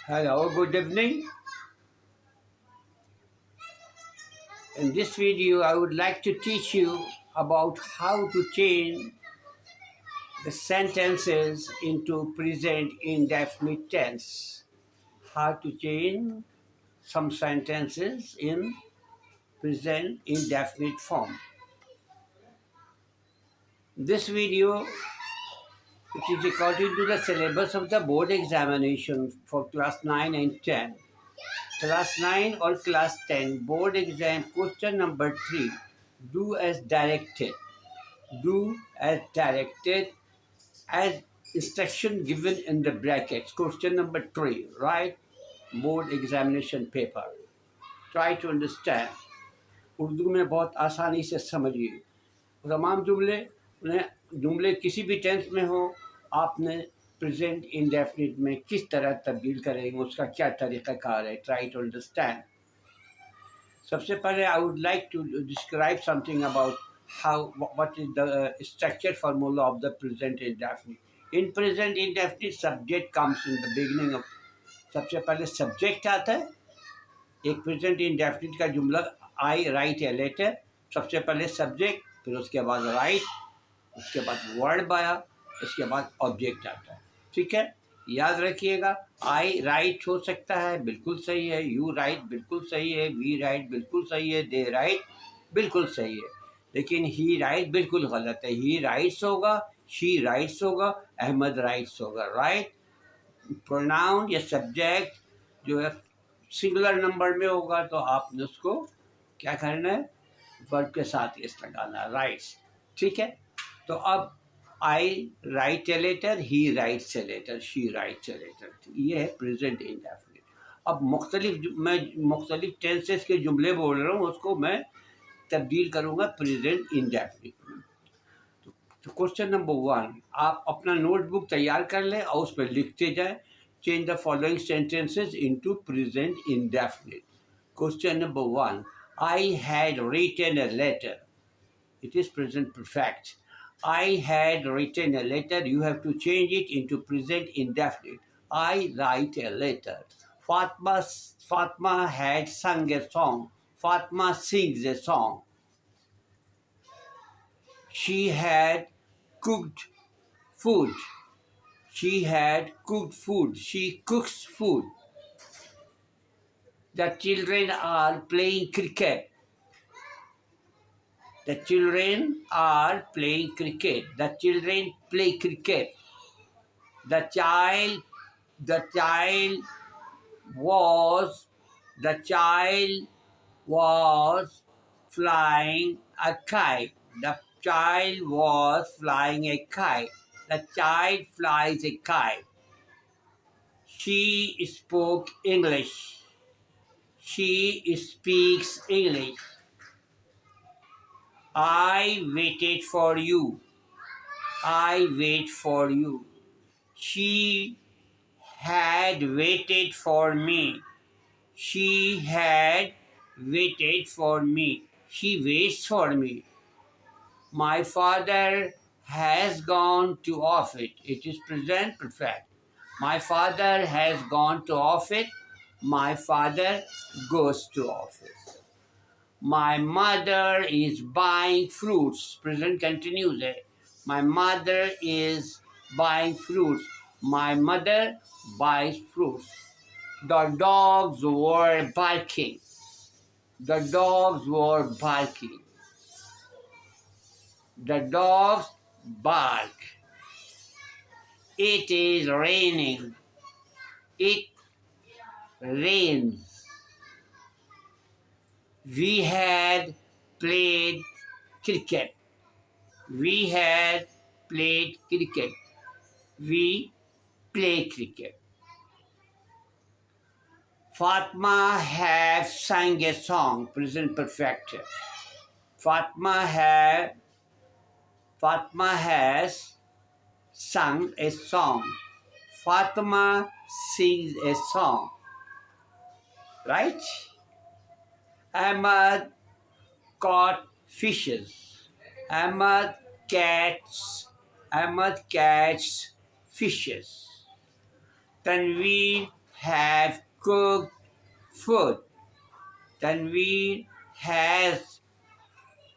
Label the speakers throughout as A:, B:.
A: Hello, good evening. In this video, I would like to teach you about how to change the sentences into present indefinite tense. How to change some sentences in present indefinite form. This video it is according to the syllabus of the board examination for class 9 and 10. Class 9 or class 10 board exam question number 3. Do as directed. Do as directed as instruction given in the brackets. Question number 3. Write board examination paper. Try to understand. Urdu में बहुत आसानी से समझिए। तमाम जुमले किसी भी tense में हो, आपने प्रेजेंट इंडेफिनिट में किस तरह तब्दील करेंगे, उसका क्या तरीक़ाकार है. Try to understand. सबसे पहले I would like to describe something about what is the structure formula of the present indefinite. In present indefinite, subject comes in the beginning of. सबसे पहले subject आता है. एक present indefinite का जुमला I write a letter. सबसे पहले subject, फिर उसके बाद write, उसके बाद verb आया, उसके बाद object आता है. ठीक है, याद रखिएगा. I write हो सकता है, बिल्कुल सही है. You write बिल्कुल सही है. We write बिल्कुल सही है. They write बिल्कुल सही है. लेकिन ही राइट बिल्कुल गलत है. ही राइट्स होगा, शी राइट्स होगा, अहमद राइट्स होगा. राइट प्रोनाउन या सब्जेक्ट जो है सिंगुलर नंबर में होगा तो आपने उसको क्या करना है, वर्ब के साथ एस लगाना है. राइट्स. ठीक है, तो अब I write a letter, he writes a letter, she writes a letter. ये है प्रेजेंट इंडेफिनिट. अब मैं मुख्तलिफ टेंसेस के जुमले बोल रहा हूँ, उसको मैं तब्दील करूँगा प्रेजेंट इंडेफिनिट में. तो क्वेश्चन नंबर 1, आप अपना नोटबुक तैयार कर लें और उस पर लिखते जाएं. Change the following sentences into present indefinite. Question number 1, I had written a letter. It is present perfect. I had written a letter. You have to change it into present indefinite. I write a letter. Fatma had sung a song. Fatma sings a song. She had cooked food. She had cooked food. She cooks food. The children are playing cricket. The children are playing cricket. The children play cricket. The child was flying a kite. The child was flying a kite. The child flies a kite. She spoke English. She speaks English. I waited for you. I wait for you. She had waited for me. She had waited for me. She waits for me. My father has gone to office. It is present perfect. My father has gone to office. My father goes to office. My mother is buying fruits. Present continuous. My mother is buying fruits. My mother buys fruits. The dogs were barking. The dogs were barking. The dogs bark. It is raining. It rains. We had played cricket. We had played cricket. We play cricket. Fatma has sang a song. Present perfect. Fatma has sung a song. Fatma sings a song. Right? Ahmad caught fishes. Ahmad catches fishes. Tanveer have cooked food. Tanveer has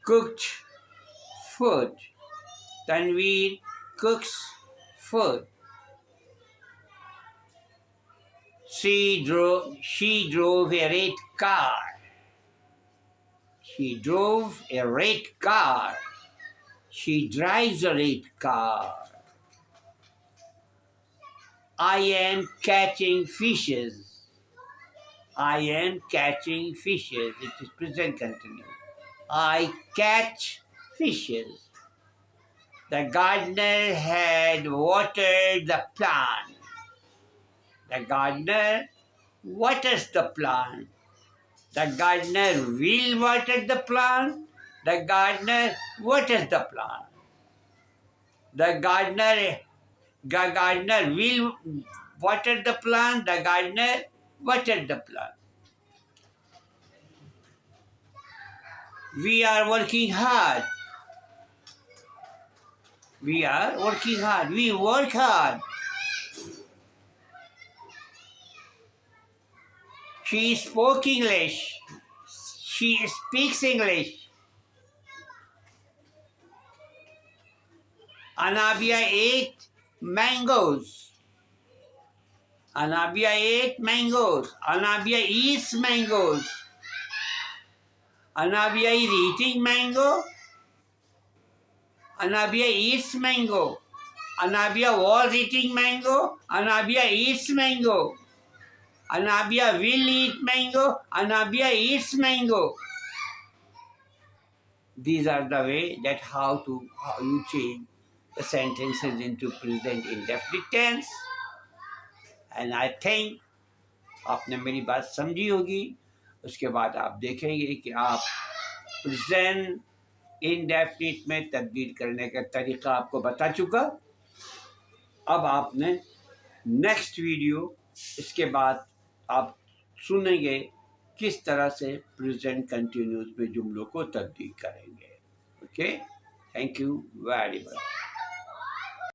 A: cooked food. Tanveer cooks food. She drove a red car. She drove a red car. She drives a red car. I am catching fishes. I am catching fishes. It is present continuous. I catch fishes. The gardener had watered the plant. The gardener waters the plant. The gardener will water the plant. The gardener waters the plant. The gardener will water the plant. The gardener watered the plant. We are working hard. We are working hard. We work hard. She spoke English. She speaks English. Anabia ate mangoes. Anabia ate mangoes. Anabia eats mangoes. Anabia is eating mango. Anabia eats mango. Anabia was eating mango. Anabia eats mango. Anabia will eat mango. Anabia eats mango. These are the way that how you change the sentences into present indefinite tense. And I think आपने मेरी बात समझी होगी. उसके बाद आप देखेंगे कि आप प्रेजेंट इनडेफिनिट में तब्दील करने का तरीका आपको बता चुका. अब आपने नेक्स्ट वीडियो इसके बाद आप सुनेंगे किस तरह से प्रेजेंट कंटिन्यूस में जुमलों को तब्दील करेंगे. Okay, thank you very much.